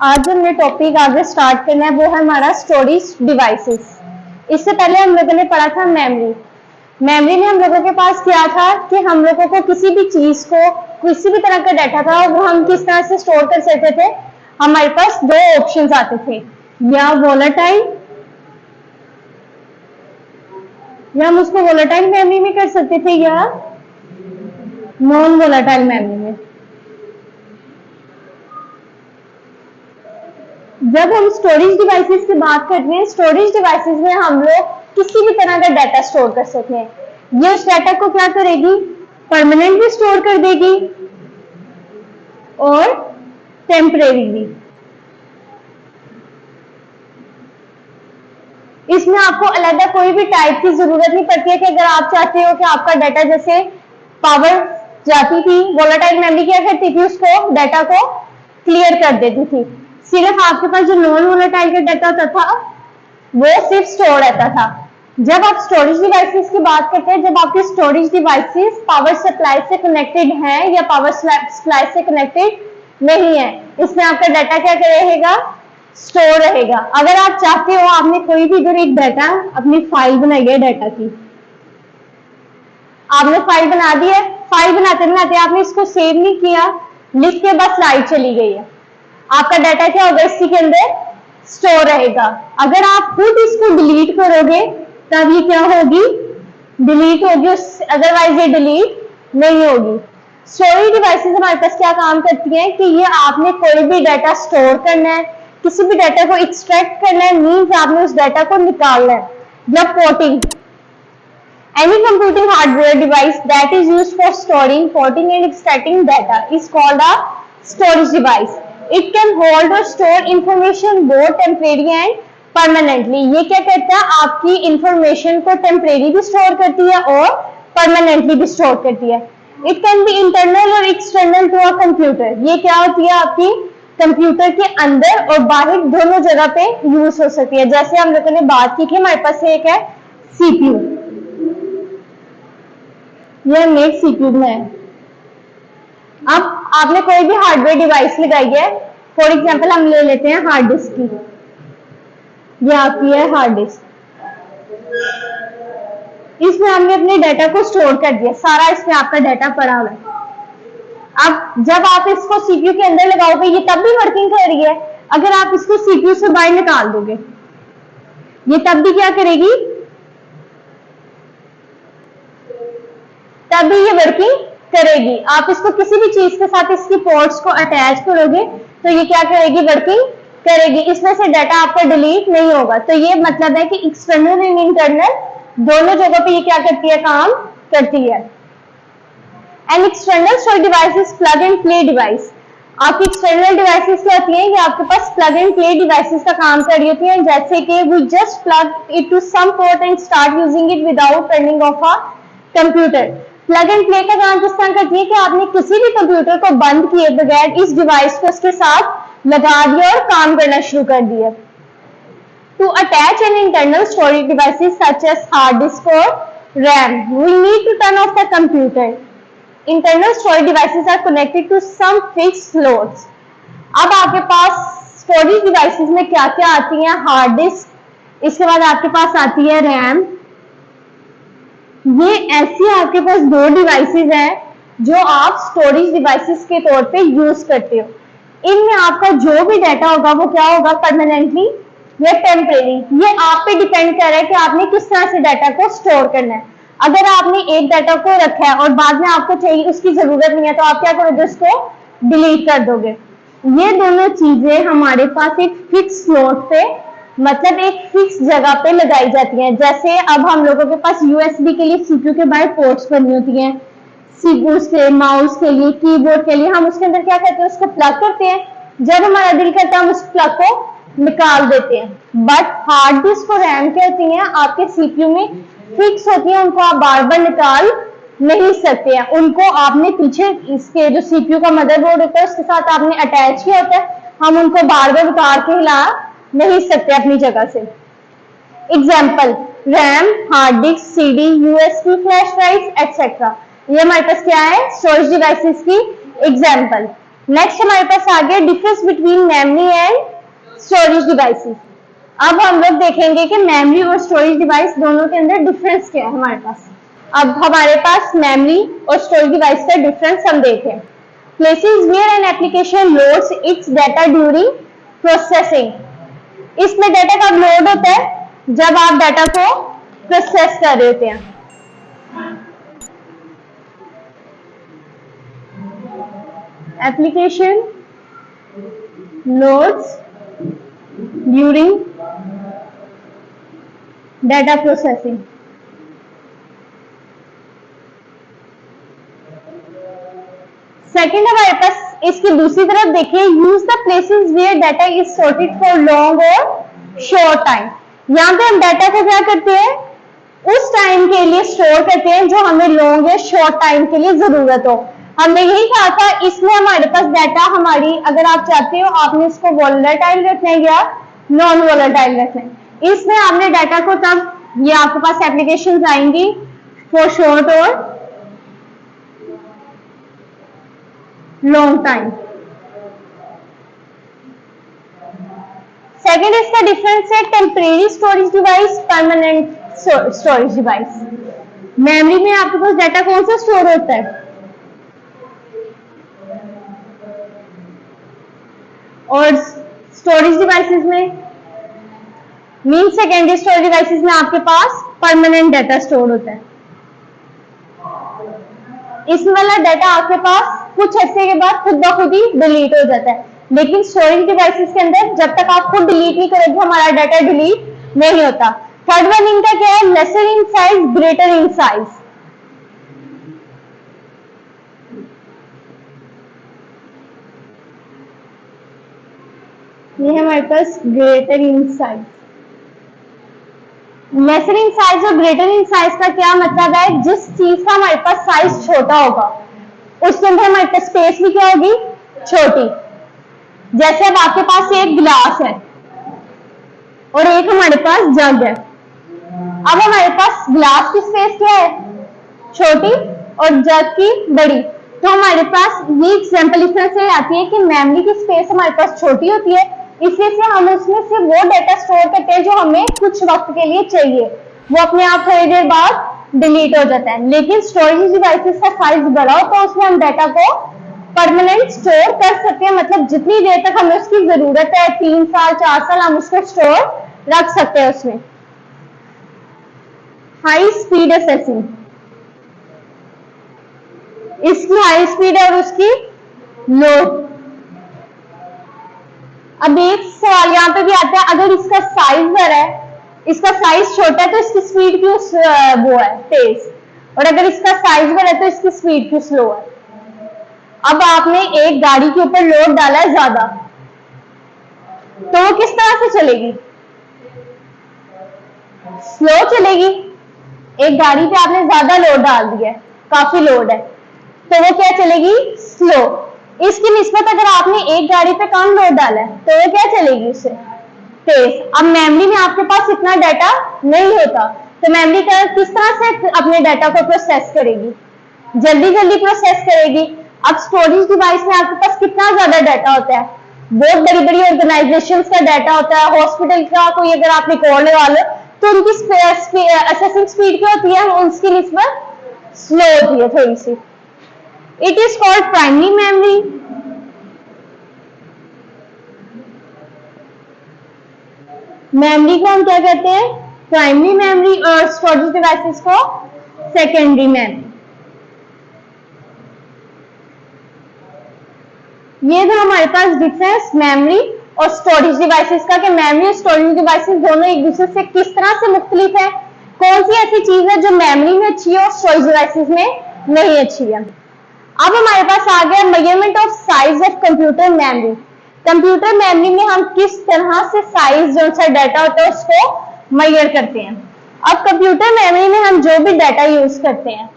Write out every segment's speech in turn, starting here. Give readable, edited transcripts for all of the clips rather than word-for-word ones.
आज हमने टॉपिक आगे स्टार्ट करना है, वो है हमारा स्टोरेज डिवाइसेस। इससे पहले हम लोगों ने पढ़ा था मेमोरी। मेमोरी में हम लोगों के पास क्या था कि हम लोगों को किसी भी चीज को, किसी भी तरह का डाटा था वो हम किस तरह से स्टोर कर सकते थे। हमारे पास दो ऑप्शंस आते थे, या वोलेटाइल, या हम उसको वोलेटाइल मेमोरी में कर सकते थे या नॉन वोलेटाइल मेमोरी में। जब हम स्टोरेज डिवाइसेस की बात करते हैं, स्टोरेज डिवाइसेस में हम लोग किसी भी तरह का डाटा स्टोर कर सकते हैं। ये उस डाटा को क्या करेगी, परमानेंट भी स्टोर कर देगी और टेम्परेरी भी। इसमें आपको अलग कोई भी टाइप की जरूरत नहीं पड़ती है कि अगर आप चाहते हो कि आपका डाटा, जैसे पावर जाती थी, वोलेटाइल मेमोरी क्या करती थी, उसको डाटा को क्लियर कर देती थी। सिर्फ आपके पास जो नॉन वोलेटाइल का डाटा होता था वो सिर्फ स्टोर रहता था। जब आप स्टोरेज डिवाइसेस की बात करते हैं, जब आपके स्टोरेज डिवाइसेस पावर सप्लाई से कनेक्टेड हैं या पावर सप्लाई से कनेक्टेड नहीं है, इसमें आपका डाटा क्या रहेगा, स्टोर रहेगा। अगर आप चाहते हो, आपने कोई भी इधर एक डाटा, अपनी फाइल बनाई है डाटा की, आपने फाइल बना दी है, फाइल बनाते बनाते आपने इसको सेव नहीं किया, लिख के बस लाइट चली गई है, आपका डाटा क्या होगा, इसी के अंदर स्टोर रहेगा। अगर आप खुद इसको डिलीट करोगे तब ये क्या होगी, डिलीट होगी, अदरवाइज ये डिलीट नहीं होगी। स्टोरेज डिवाइसेस हमारे पास क्या काम करती हैं कि ये आपने कोई भी डाटा स्टोर करना है, किसी भी डाटा को एक्सट्रैक्ट करना है, मीन्स आपने उस डाटा को निकालना है। जब porting, any computing hardware device that is used for storing, porting and extracting data is called a storage device. It can hold or store information both temporary and permanently. ये क्या करता है, आपकी इंफॉर्मेशन को टेम्परेरी भी store करती है और परमानेंटली भी स्टोर करती है। इट कैन बी इंटरनल और एक्सटर्नल टू अ कंप्यूटर। ये क्या होती है, आपकी कंप्यूटर के अंदर और बाहर दोनों जगह पे यूज हो सकती है। जैसे हम लोगों ने बात की कि हमारे पास एक है सीपीयू, ये नेट सीपीयू में है। अब आपने कोई भी हार्डवेयर डिवाइस लगाई है, फॉर एग्जांपल हम ले लेते हैं हार्ड डिस्क की, ये आपकी है हार्ड डिस्क, इसमें हमने अपने डाटा को स्टोर कर दिया, सारा इसमें आपका डाटा पड़ा हुआ है। अब जब आप इसको सीपीयू के अंदर लगाओगे, ये तब भी वर्किंग कर रही है। अगर आप इसको सीपीयू से बाहर निकाल दोगे, ये तब भी क्या करेगी, तब भी ये वर्किंग करेगी। आप इसको किसी भी चीज के साथ इसकी पोर्ट्स को अटैच करोगे तो ये क्या करेगी, वर्किंग करेगी। इसमें से डाटा आपका डिलीट नहीं होगा। तो ये मतलब है कि एक्सटर्नल एंड इंटरनल दोनों जगहों पे ये क्या करती है, काम करती है। And external storage devices plug and play device. आपकी एक्सटर्नल डिवाइसेस क्या होती है, ये आपके पास प्लग एंड प्ले डिवाइसेस का काम कर रही होती है। जैसे कि we just plug it to some port and start using it without turning off a computer. Plug and play का काम किस तरह करती है कि आपने किसी भी कंप्यूटर को बंद किए बगैर इस डिवाइस को उसके साथ लगा दिया और काम करना शुरू कर दिया। To attach an internal storage devices such as hard disk और RAM, we need to turn off the computer. Internal storage devices are connected to some fixed loads. अब आपके पास स्टोरेज डिवाइसेस में क्या क्या आती है, हार्ड डिस्क, इसके बाद आपके पास आती है रैम। ये ऐसी आपके पास दो डिवाइसेस हैं जो आप स्टोरेज डिवाइसेस के तौर पे यूज करते हो। इनमें आपका जो भी डाटा होगा वो क्या होगा, परमानेंटली या टेम्परेरी। ये आप पे डिपेंड कर रहा है कि आपने किस तरह से डाटा को स्टोर करना है। अगर आपने एक डाटा को रखा है और बाद में आपको चाहिए, उसकी जरूरत नहीं है, तो आप क्या करोगे, उसको डिलीट कर दोगे। ये दोनों चीजें हमारे पास एक फिक्स स्लॉट पे, मतलब एक फिक्स जगह पे लगाई जाती हैं। जैसे अब हम लोगों के पास यूएसबी के लिए सीपीयू के बाहर पोर्ट्स बनी होती हैं, सीपीयू से माउस के लिए, कीबोर्ड के लिए, हम उसके अंदर क्या करते हैं, उसको प्लग करते हैं। जब हमारा दिल करता है हम उस प्लग को निकाल देते हैं। बट हार्ड डिस्क और रैम क्या होती हैं, आपके सीपीयू में फिक्स होती है, उनको आप बार बार निकाल नहीं सकते हैं। उनको आपने पीछे इसके जो सीपीयू का मदरबोर्ड होता है उसके साथ आपने अटैच किया होता है, हम उनको बार बार उतार के हिला नहीं सकते अपनी जगह से। Example, RAM, hard disk, CD, USB, flash drive etcetera, ये हमारे पास क्या है, स्टोरेज डिवाइसेस की एग्जाम्पल। नेक्स्ट हमारे पास आ गया difference between memory and storage devices. अब हम लोग देखेंगे कि मेमोरी और स्टोरेज डिवाइस दोनों के अंदर डिफरेंस क्या है हमारे पास। अब हमारे पास मेमोरी और स्टोरेज डिवाइस का डिफरेंस हम देखें। Places where an application loads its data during processing. इसमें डाटा कब लोड होता है? जब आप डाटा को प्रोसेस कर रहे होते हैं। Application loads during data processing. Second हमारे पास इसकी दूसरी तरफ देखिए, use the places where data is sorted for long और शॉर्ट टाइम। यहाँ पे हम डाटा को क्या करते हैं? उस टाइम के लिए स्टोर करते हैं जो हमें लॉन्ग या शॉर्ट टाइम के लिए जरूरत हो। हमने यही कहा था इसमें हमारे पास डाटा हमारी, अगर आप चाहते हो आपने इसको वोलेटाइल रखना है या नॉन वोलेटाइल रखना है। इसमें आपने डाटा को तब ये आपके पास एप्लीकेशन आएंगी फॉर शॉर्ट और लॉन्ग टाइम। सेकेंड इसका डिफरेंस है temporary storage device, permanent storage device. Memory में आपके पास डाटा कौन सा स्टोर होता है? और स्टोरेज डिवाइसेस में मीन सेकेंडरी स्टोरेज डिवाइसेस में आपके पास परमानेंट डाटा स्टोर होता है। इसमें वाला डाटा आपके पास कुछ अर्से के बाद खुद ब खुद ही डिलीट हो जाता है, लेकिन स्टोरेज डिवाइसेस के अंदर जब तक आप खुद डिलीट नहीं करोगे हमारा डाटा डिलीट नहीं होता। थर्ड वन इनका क्या है? Lesser in size greater in size. ये हमारे पास greater in size. Lesser in size और ग्रेटर इन साइज का क्या मतलब है? जिस चीज का हमारे पास साइज छोटा होगा उसके अंदर हमारे पास स्पेस भी क्या होगी? छोटी। जैसे अब आपके पास एक गिलास है और एक हमारे पास जग है। अब हमारे पास गिलास की स्पेस क्या है? छोटी और जग की बड़ी। तो हमारे पास ये एग्जांपल इस तरह से आती है कि मेमोरी की स्पेस हमारे पास छोटी होती है, इसलिए से हम उसमें से वो डाटा स्टोर करते हैं जो हमें कुछ वक्त के लिए चाहिए, वो अपने आप थोड़ी देर बाद डिलीट हो जाता है। लेकिन स्टोरेज डिवाइसेस का साइज बड़ा हो तो उसमें हम डाटा को परमानेंट स्टोर कर सकते हैं, मतलब जितनी देर तक हमें उसकी जरूरत है 3 साल 4 साल हम उसको स्टोर रख सकते हैं उसमें। हाई स्पीड असेसिंग, इसकी हाई स्पीड और उसकी लो। अब एक सवाल यहाँ पे भी आता है, अगर इसका साइज बड़ा है, इसका साइज छोटा है तो इसकी स्पीड क्यों वो है तेज, और अगर इसका साइज बड़ा है तो इसकी स्पीड क्यों स्लो है? अब आपने एक गाड़ी के ऊपर लोड डाला है ज्यादा, तो वो किस तरह से चलेगी? स्लो चलेगी। एक गाड़ी पे आपने ज्यादा लोड डाल दिया है, काफी लोड है, तो वो क्या चलेगी? स्लो। इसकी निस्बत अगर आपने एक गाड़ी पे कम लोड डाला है तो वो क्या चलेगी? उससे तेज। अब मेमोरी में आपके पास इतना डाटा नहीं होता, तो मेमोरी का किस तरह से अपने डाटा को प्रोसेस करेगी? जल्दी जल्दी प्रोसेस करेगी। अब स्टोरेज डिवाइस में आपके पास कितना ज्यादा डाटा होता है? बहुत बड़ी बड़ी ऑर्गेनाइजेशंस का डाटा होता है, हॉस्पिटल का कोई अगर आप रिकॉर्ड लगा लो तो उनकी असेसिंग स्पीड क्या होती है? उसकी निस्बत स्लो होती है थोड़ी सी। It is called primary memory. Memory को हम क्या कहते हैं? प्राइमरी मेमोरी, और स्टोरेज डिवाइसेस को सेकेंडरी मेमोरी। ये था हमारे पास डिफरेंस मेमोरी और स्टोरेज डिवाइसेस का, कि मेमोरी और स्टोरेज डिवाइसेस दोनों एक दूसरे से किस तरह से मुख्तलिफ है, कौन सी ऐसी चीज है जो मेमोरी में अच्छी है और स्टोरेज डिवाइसेस में नहीं अच्छी है। अब हमारे पास आ गया measurement of size of computer memory. Computer memory में हम किस तरह से साइज जो सा डाटा होता है उसको मेजर करते हैं। अब कंप्यूटर मेमोरी में हम जो भी डाटा यूज करते हैं,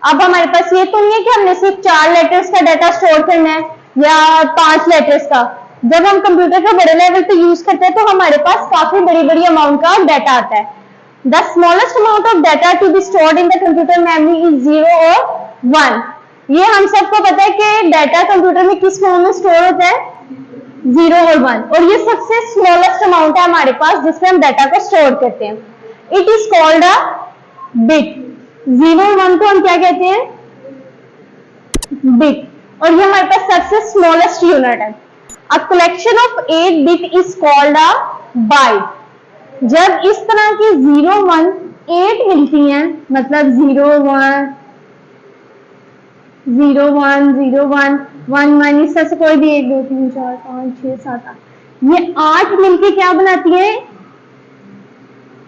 अब हमारे पास ये तो नहीं है कि हमने सिर्फ 4 लेटर्स का डाटा स्टोर करना है या 5 लेटर्स का। जब हम कंप्यूटर का बड़े लेवल पे यूज करते हैं तो हमारे पास काफी बड़ी बड़ी अमाउंट का डाटा आता है। The smallest amount of data to be stored in the computer memory is 0 और 1। ये हम सबको पता है कि डाटा कंप्यूटर में किस फॉर्म में स्टोर होता है, 0 और 1, और ये सबसे स्मॉलेस्ट अमाउंट है हमारे पास जिसमें हम डाटा को स्टोर करते हैं। It is called a bit. 0 और 1 को हम क्या कहते हैं, बिट, और ये हमारे पास सबसे स्मॉलेस्ट यूनिट है। A collection of 8 bit is called a byte. जब इस तरह की 0 1 8 मिलती हैं, मतलब 0 1 0 1 0 1 1 1, इस तरह से कोई भी 1 2 3 4 5 6 7 8, ये 8 मिलके क्या बनाती है,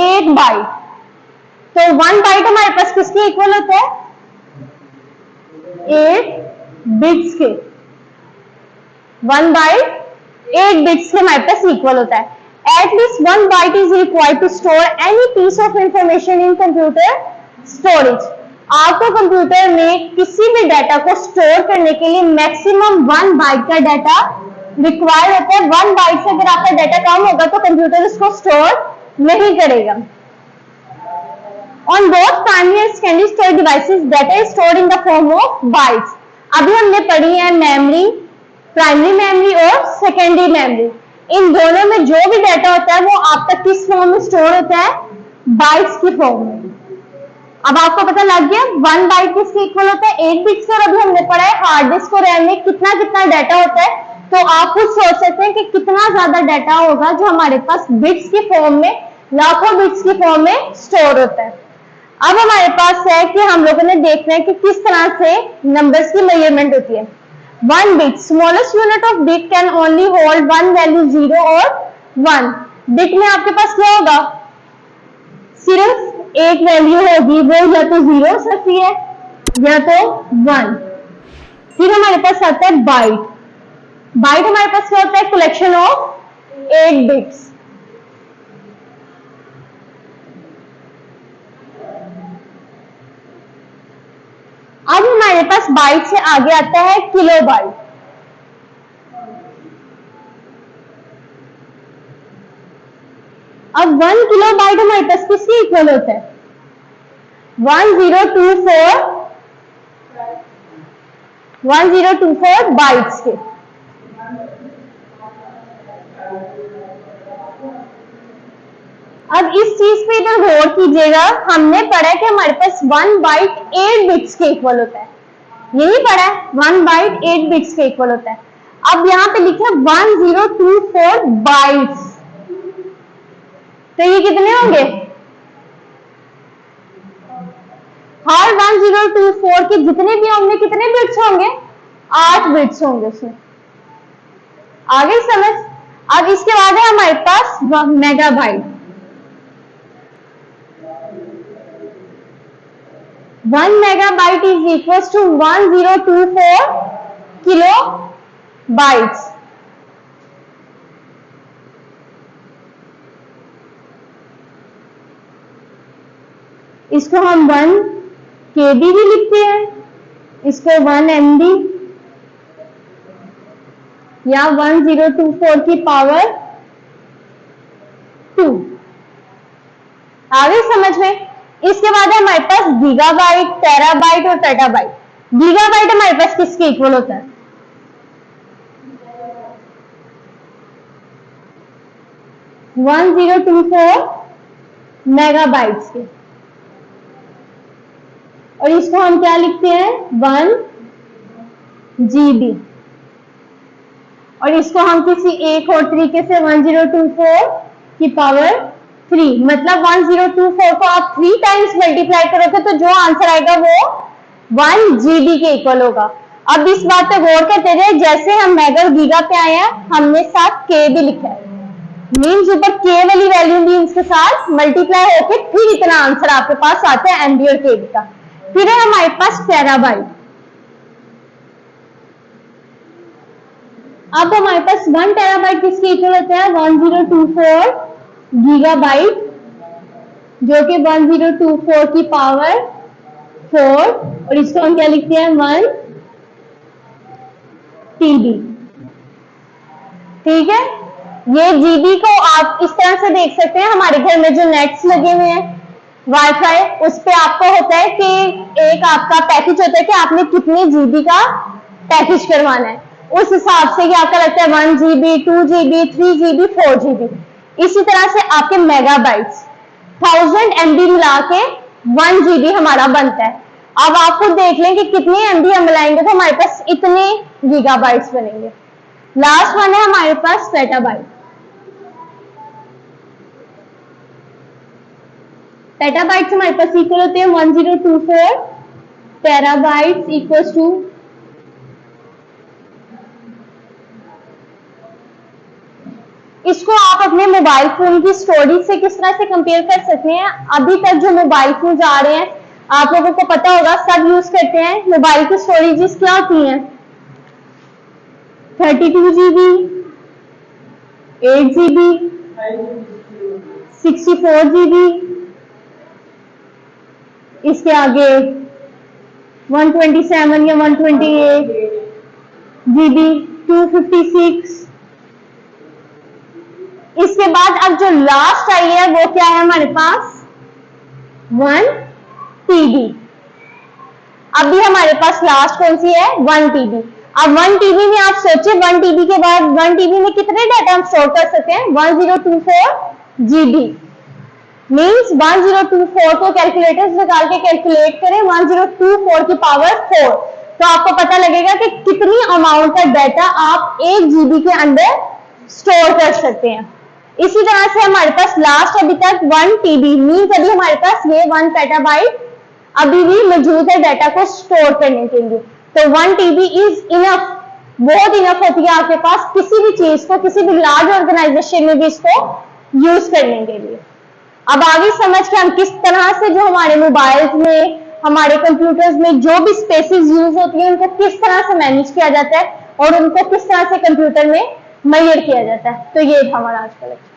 8 बाइट। तो 1 बाइट हमारे पास किसके इक्वल होता है, 8 बिट्स के। 1 बाइट 8 बिट्स के हमारे पास इक्वल होता है। At least 1 byte is required to store any piece of information in computer storage. आपको कंप्यूटर में किसी भी डाटा को स्टोर करने के लिए मैक्सिमम 1 बाइट का डाटा रिक्वायर होता है। 1 बाइट से अगर आपका डाटा कम होगा तो कंप्यूटर उसको स्टोर नहीं करेगा। On both primary and secondary storage devices, data is stored in the form of bytes. अभी हमने पढ़ी है मेमोरी, प्राइमरी मेमोरी और सेकेंडरी मेमोरी। इन दोनों में जो भी डाटा होता है वो आपका किस फॉर्म में स्टोर होता है, बाइट्स की फॉर्म में। अब आपको पता लग गया 1 बाइट किसके इक्वल होता है, 8 बिट्स। और अभी हमने पढ़ा है हार्ड डिस्क और रैम में कितना कितना डाटा होता है, तो आप खुद सोच सकते हैं कि कितना ज्यादा डाटा होगा जो हमारे पास बिट्स की फॉर्म में, लाखों बिट्स की फॉर्म में स्टोर होता है। अब हमारे पास है कि हम लोगों ने देखना है कि किस तरह से नंबर्स की मेजरमेंट होती है। 1 bit, smallest unit of bit can only hold 1 value, 0 और 1। बिट में आपके पास क्या होगा, सिर्फ एक वैल्यू होगी, वो या तो 0 हो सकती है या तो 1। फिर हमारे पास आता है बाइट। बाइट हमारे पास क्या होता है, कलेक्शन ऑफ 8 बिट्स। अब हमारे पास बाइट से आगे आता है किलो बाइट। अब 1 किलो बाइट हमारे पास किसके इक्वल होता है, 1024 बाइट्स के। अब इस चीज पे इधर गौर कीजिएगा, हमने पढ़ा है कि हमारे पास 1 बाइट 8 बिट्स के इक्वल होता है, यही पढ़ा है, 1 बाइट 8 बिट्स के इक्वल होता है। अब यहां पे लिखा है 1024 बाइट्स, तो ये कितने होंगे, हर 1024 के जितने भी होंगे कितने बिट्स होंगे, 8 बिट्स होंगे उसमें। आगे समझ। अब इसके बाद है हमारे पास megabyte. 1 megabyte is equal to 1024 kilo bytes. इसको हम 1 KB भी लिखते हैं, इसको 1 MB या 1024 की पावर 2। आगे समझ में। इसके बाद है हमारे पास गीगाबाइट, टेराबाइट और पेटाबाइट। गीगाबाइट हमारे पास किसके इक्वल होता है, 1024 मेगाबाइट्स के। और इसको हम क्या लिखते हैं, 1 GB। और इसको हम किसी एक और तरीके से 1024 की पावर 3, मतलब 1024 को आप 3 टाइम्स मल्टीप्लाई करोगे तो जो आंसर आएगा वो 1 GB के इक्वल होगा। अब इस बात पे गौर करते रहे, जैसे हम मेगा और गीगा पे आए हैं, हमने साथ K भी लिखा है, मीन्स ऊपर K वाली वैल्यू मीन्स के साथ मल्टीप्लाई होकर फिर इतना आंसर आपके पास आता है MB और KB का। फिर है हमारे पास टेराबाइट। अब हमारे पास 1 टेराबाइट किसके इक्वल होता है, 1024 गीगाबाइट, जो कि 1024 की पावर 4, और इसको हम क्या लिखते हैं, 1 TB। ठीक है, ये GB को आप इस तरह से देख सकते हैं, हमारे घर में जो नेट्स लगे हुए हैं वाईफाई, उस पे आपको होता है कि एक आपका पैकेज होता है कि आपने कितने जीबी का पैकेज करवाना है, उस हिसाब से कि आपका लगता है 1 GB, 2 GB, 3 GB, 4 GB। इसी तरह से आपके मेगाबाइट्स 1000 MB मिला के 1 GB हमारा बनता है। अब आप खुद देख लें कि कितने MB हम मिलाएंगे तो हमारे पास इतने गीगाबाइट्स बनेंगे। लास्ट वन है हमारे पास पेटाबाइट। पेटाबाइट्स हमारे पास इक्वल होते हैं 1024 टेराबाइट्स इक्वल्स टू इसको आप अपने मोबाइल फोन की स्टोरेज से किस तरह से कंपेयर कर सकते हैं। अभी तक जो मोबाइल फोन आ रहे हैं आप लोगों को पता होगा, सब यूज करते हैं। मोबाइल की स्टोरेजेस क्या होती हैं? 32 GB, 8 GB, 64 GB, इसके आगे 127 या 128 GB, 256। इसके बाद अब जो लास्ट आई है वो क्या है हमारे पास? 1 TB। अभी हमारे पास लास्ट कौन सी है? 1 TB। अब 1 TB में आप सोचिए 1 TB के बाद 1 TB में कितने डाटा हम स्टोर कर सकते हैं? 1024 GB। मीन्स 1024 को कैलकुलेटर्स निकाल के कैलकुलेट करें 1024 की पावर 4, तो आपको पता लगेगा कि कितनी अमाउंट का डाटा आप 1 GB के अंदर स्टोर कर सकते हैं। इसी तरह से हमारे पास लास्ट अभी तक 1 TB मीन्स अभी हमारे पास ये 1 पेटाबाइट अभी भी मौजूद है डाटा को स्टोर करने के लिए। तो 1 TB इज इनफ, बहुत इनफ होती है आपके पास किसी भी चीज को, किसी भी लार्ज ऑर्गेनाइजेशन में भी इसको यूज करने के लिए। अब आगे समझ के हम किस तरह से जो हमारे मोबाइल्स में, हमारे कंप्यूटर्स में जो भी स्पेसेस यूज होती है उनको किस तरह से मैनेज किया जाता है और उनको किस तरह से कंप्यूटर में मेजर किया जाता है। तो ये था हमारा आज का लेक्चर।